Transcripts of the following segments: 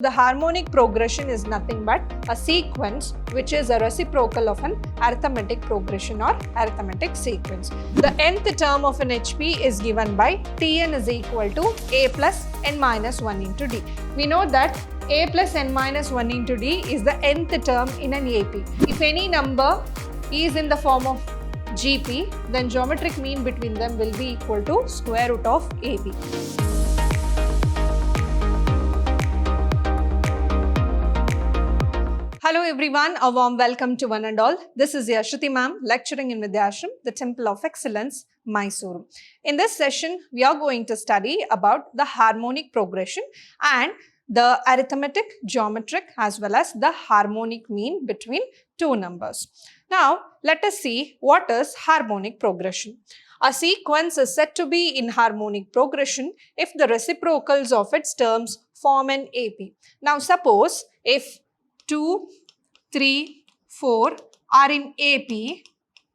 The harmonic progression is nothing but a sequence which is a reciprocal of an arithmetic progression or arithmetic sequence. The nth term of an HP is given by Tn is equal to a plus n minus 1 into d. We know that a plus n minus 1 into d is the nth term in an AP. If any number is in the form of GP, then geometric mean between them will be equal to square root of AB. Hello everyone, a warm welcome to one and all. This is Shruti ma'am lecturing in Vidhyaashram, the Temple of Excellence, Mysore. In this session, we are going to study about the harmonic progression and the arithmetic, geometric as well as the harmonic mean between two numbers. Now, let us see what is harmonic progression. A sequence is said to be in harmonic progression if the reciprocals of its terms form an AP. Now, suppose if 2, 3, 4 are in AP,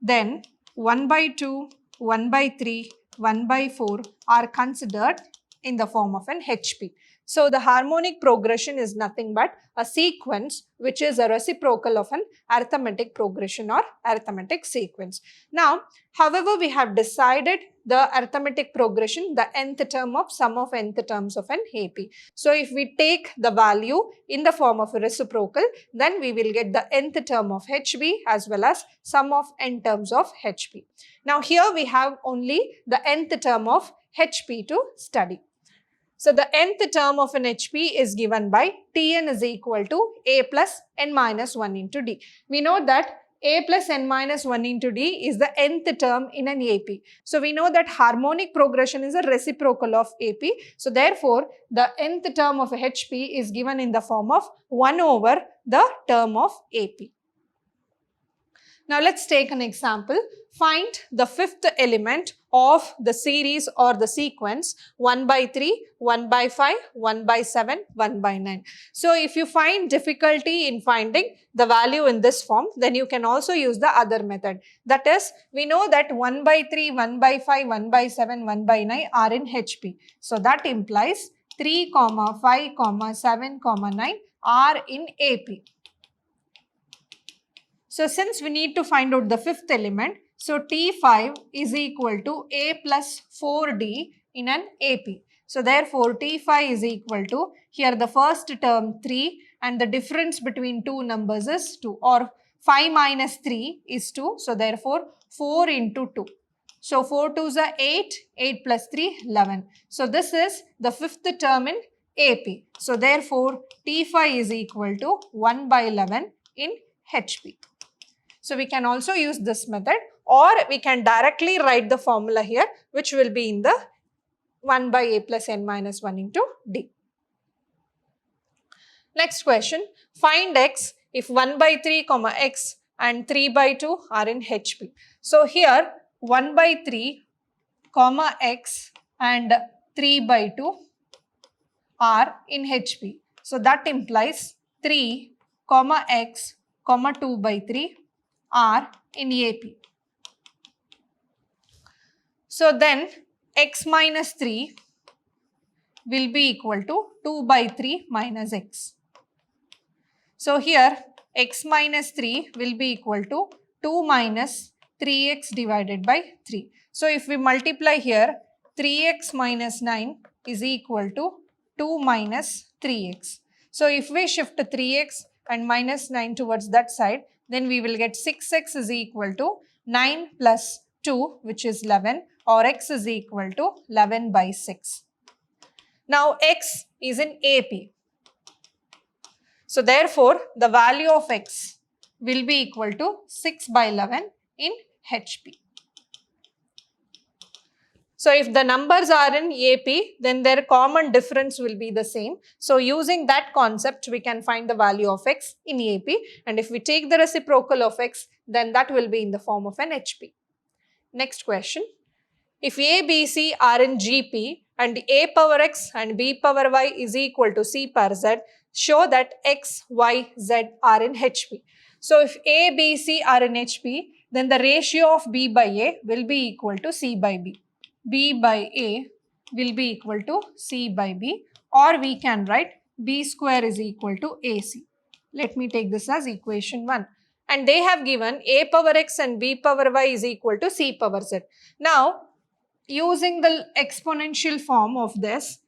then 1 by 2, 1 by 3, 1 by 4 are considered in the form of an HP. So, the harmonic progression is nothing but a sequence which is a reciprocal of an arithmetic progression or arithmetic sequence. Now, however, we have decided the arithmetic progression, the nth term of sum of nth terms of an AP. So, if we take the value in the form of a reciprocal, then we will get the nth term of HB as well as sum of n terms of HP. Now, here we have only the nth term of HP to study. So, the nth term of an HP is given by Tn is equal to a plus n minus 1 into d. We know that a plus n minus 1 into d is the nth term in an AP. So, we know that harmonic progression is a reciprocal of AP. So, therefore, the nth term of a HP is given in the form of 1 over the term of AP. Now, let's take an example. Find the fifth element of the series or the sequence 1 by 3, 1 by 5, 1 by 7, 1 by 9. So, if you find difficulty in finding the value in this form, then you can also use the other method. That is, we know that 1 by 3, 1 by 5, 1 by 7, 1 by 9 are in HP. So, that implies 3, 5, 7, 9 are in AP. So, since we need to find out the fifth element, so T5 is equal to A plus 4D in an AP. So, therefore, T5 is equal to, here the first term 3 and the difference between two numbers is 2, or 5 minus 3 is 2. So, therefore, 4 into 2. So, 4 2s are 8, 8 plus 3, 11. So, this is the fifth term in AP. So, therefore, T5 is equal to 1 by 11 in HP. So, we can also use this method, or we can directly write the formula here, which will be in the 1 by a plus n minus 1 into d. Next question, find x if 1 by 3 comma x and 3 by 2 are in HP. So, here 1 by 3 comma x and 3 by 2 are in HP. So, that implies 3 comma x comma 2 by 3 are in AP. So, then x minus 3 will be equal to 2 by 3 minus x. So, here x minus 3 will be equal to 2 minus 3x divided by 3. So, if we multiply here, 3x minus 9 is equal to 2 minus 3x. So, if we shift 3x and minus 9 towards that side, then we will get 6x is equal to 9 plus 2, which is 11, or x is equal to 11 by 6. Now, x is in AP. So, therefore, the value of x will be equal to 6 by 11 in HP. So, if the numbers are in AP, then their common difference will be the same. So, using that concept, we can find the value of x in AP, and if we take the reciprocal of x, then that will be in the form of an HP. Next question, if a, b, c are in GP and a power x and b power y is equal to c power z, show that x, y, z are in HP. So, if a, b, c are in HP, then the ratio of b by a will be equal to c by b. B by A will be equal to C by B, or we can write B square is equal to AC. Let me take this as equation 1. And they have given A power X and B power Y is equal to C power Z. Now, using the exponential form of this,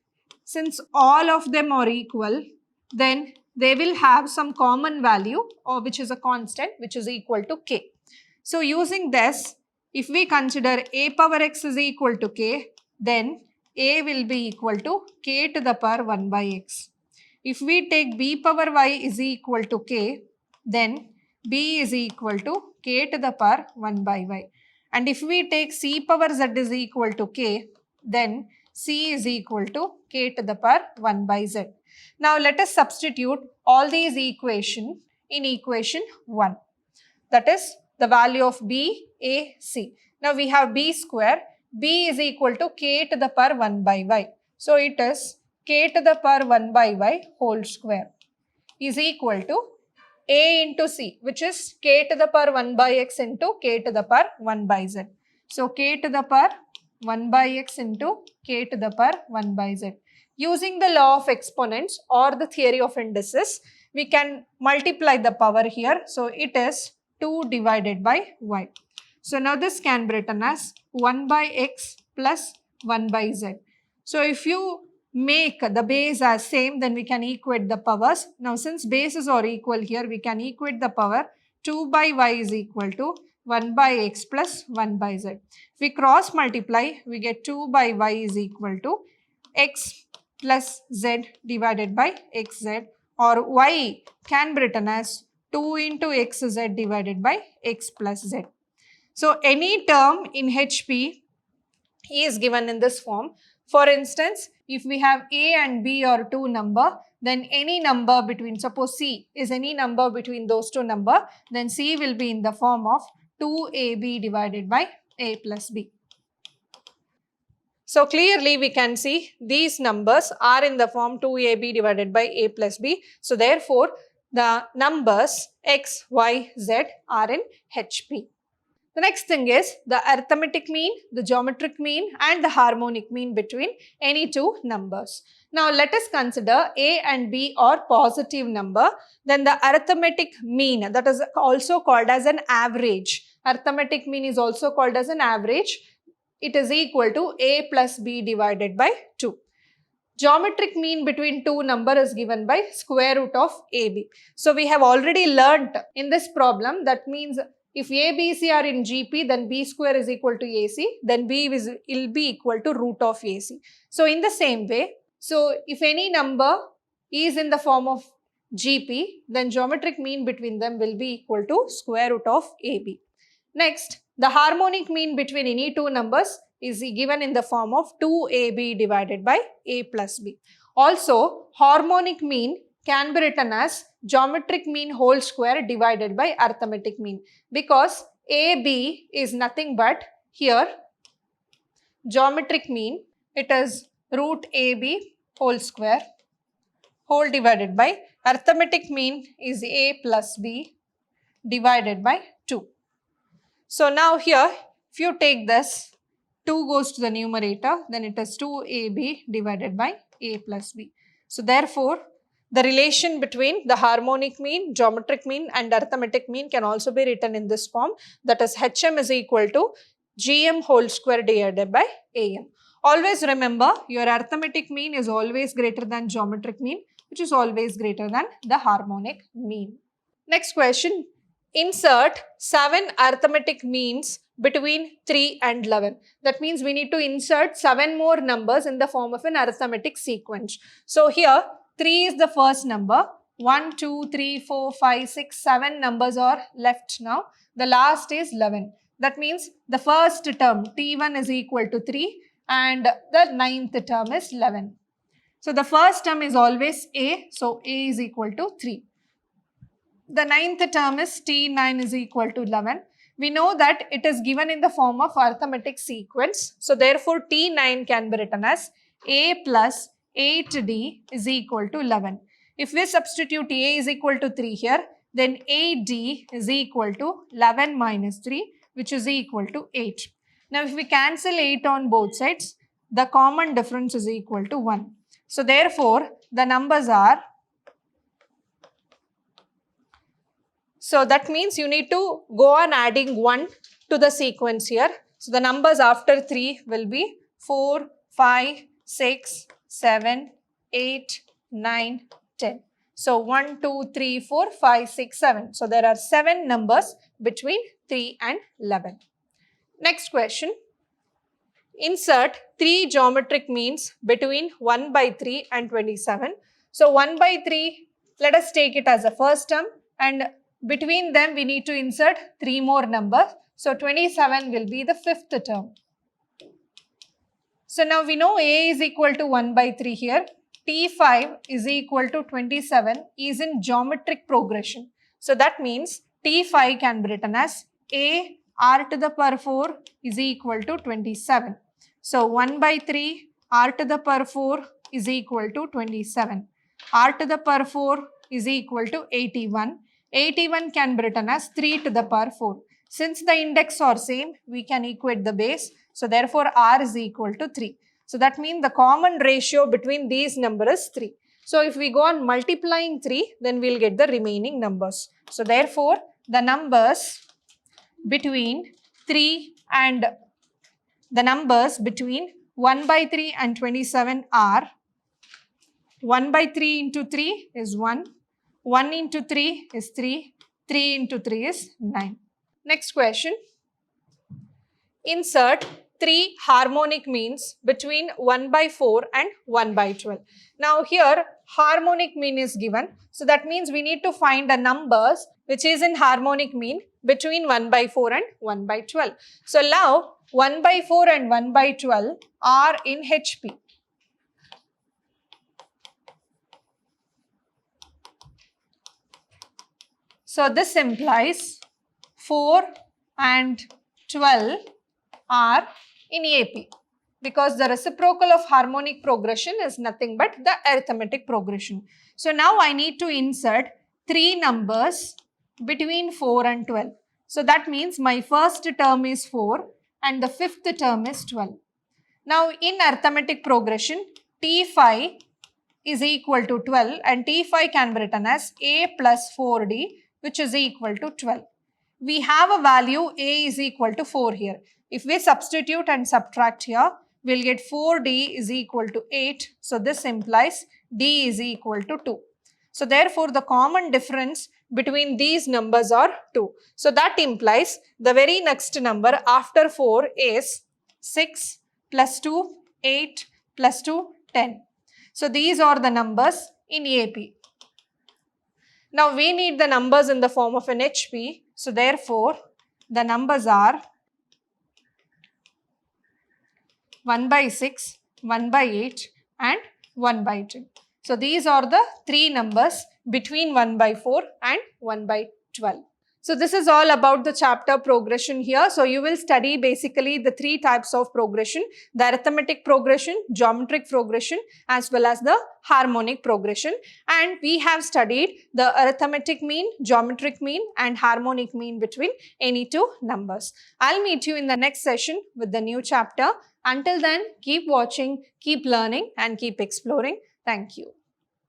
since all of them are equal, then they will have some common value or which is a constant which is equal to K. So, using this, if we consider A power X is equal to K, then A will be equal to K to the power 1 by X. If we take B power Y is equal to K, then B is equal to K to the power 1 by Y. And if we take C power Z is equal to K, then C is equal to K to the power 1 by Z. Now let us substitute all these equations in equation 1. That is the value of B, A, C. Now we have B square. B is equal to K to the power 1 by Y. So it is K to the power 1 by Y whole square is equal to A into C, which is K to the power 1 by X into K to the power 1 by Z. So K to the power 1 by X into K to the power 1 by Z. Using the law of exponents or the theory of indices, we can multiply the power here. So it is 2 divided by Y. So now this can be written as 1 by X plus 1 by Z. So if you make the base as same, then we can equate the powers. Now since bases are equal here, we can equate the power 2 by Y is equal to 1 by X plus 1 by Z. If we cross multiply, we get 2 by Y is equal to X plus Z divided by XZ, or Y can be written as 2 into XZ divided by X plus Z. So any term in HP is given in this form. For instance, if we have A and B are two number, then any number between, suppose C is any number between those two number, then C will be in the form of 2AB divided by A plus B. So clearly we can see these numbers are in the form 2AB divided by A plus B. So therefore, the numbers X, Y, Z are in HP. The next thing is the arithmetic mean, the geometric mean and the harmonic mean between any two numbers. Now let us consider A and B are positive number. Then the arithmetic mean, that is also called as an average. Arithmetic mean is also called as an average. It is equal to A plus B divided by 2. Geometric mean between two numbers is given by square root of AB. So we have already learnt in this problem, that means if A, B, C are in GP, then B square is equal to AC, then B will be equal to root of AC. So in the same way, so if any number is in the form of GP, then geometric mean between them will be equal to square root of AB. Next, the harmonic mean between any two numbers is given in the form of 2AB divided by A plus B. Also, harmonic mean can be written as geometric mean whole square divided by arithmetic mean, because AB is nothing but here geometric mean, it is root AB whole square whole divided by arithmetic mean is A plus B divided by 2. So now here if you take this, 2 goes to the numerator, then it is 2AB divided by A plus B. So therefore, the relation between the harmonic mean, geometric mean and arithmetic mean can also be written in this form, that is HM is equal to GM whole square divided by AM. Always remember, your arithmetic mean is always greater than geometric mean, which is always greater than the harmonic mean. Next question, insert 7 arithmetic means between 3 and 11. That means we need to insert 7 more numbers in the form of an arithmetic sequence. So here 3 is the first number, 1, 2, 3, 4, 5, 6, 7 numbers are left now. The last is 11. That means the first term T1 is equal to 3 and the 9th term is 11. So the first term is always A, so A is equal to 3. The 9th term is T9 is equal to 11. We know that it is given in the form of arithmetic sequence. So therefore T9 can be written as A plus 8D is equal to 11. If we substitute A is equal to 3 here, then AD is equal to 11 minus 3, which is equal to 8. Now if we cancel 8 on both sides, the common difference is equal to 1. So therefore, the numbers are, so that means you need to go on adding 1 to the sequence here. So the numbers after 3 will be 4, 5, 6, 7, 8, 9, 10. So 1, 2, 3, 4, 5, 6, 7. So there are 7 numbers between 3 and 11. Next question. Insert 3 geometric means between 1 by 3 and 27. So 1 by 3, let us take it as a first term, and between them we need to insert 3 more numbers. So 27 will be the fifth term. So now we know A is equal to 1 by 3 here. T5 is equal to 27 is in geometric progression. So that means T5 can be written as A r to the power 4 is equal to 27. So 1 by 3 r to the power 4 is equal to 27. R to the power 4 is equal to 81. 81 can be written as 3 to the power 4. Since the index are same, we can equate the base. So therefore r is equal to 3. So that means the common ratio between these numbers is 3. So if we go on multiplying 3, then we'll get the remaining numbers. So therefore the numbers between 3 and the numbers between 1 by 3 and 27 are 1 by 3 into 3 is 1, 1 into 3 is 3, 3 into 3 is 9. Next question. Insert 3 harmonic means between 1 by 4 and 1 by 12. Now here harmonic mean is given. So that means we need to find the numbers which is in harmonic mean between 1 by 4 and 1 by 12. So now 1 by 4 and 1 by 12 are in HP. So this implies 4 and 12 are in AP, because the reciprocal of harmonic progression is nothing but the arithmetic progression. So now I need to insert 3 numbers between 4 and 12. So that means my first term is 4 and the fifth term is 12. Now in arithmetic progression, T5 is equal to 12 and T5 can be written as A plus 4D, which is equal to 12. We have a value A is equal to 4 here. If we substitute and subtract here, we'll get 4D is equal to 8. So this implies D is equal to 2. So therefore the common difference between these numbers are 2. So that implies the very next number after 4 is 6 plus 2, 8 plus 2, 10. So these are the numbers in AP. Now we need the numbers in the form of an HP. So therefore the numbers are 1 by 6, 1 by 8 and 1 by 10. So these are the 3 numbers between 1 by 4 and 1 by 12. So this is all about the chapter progression here. So you will study basically the 3 types of progression: the arithmetic progression, geometric progression, as well as the harmonic progression. And we have studied the arithmetic mean, geometric mean and harmonic mean between any 2 numbers. I'll meet you in the next session with the new chapter. Until then, keep watching, keep learning and keep exploring. Thank you.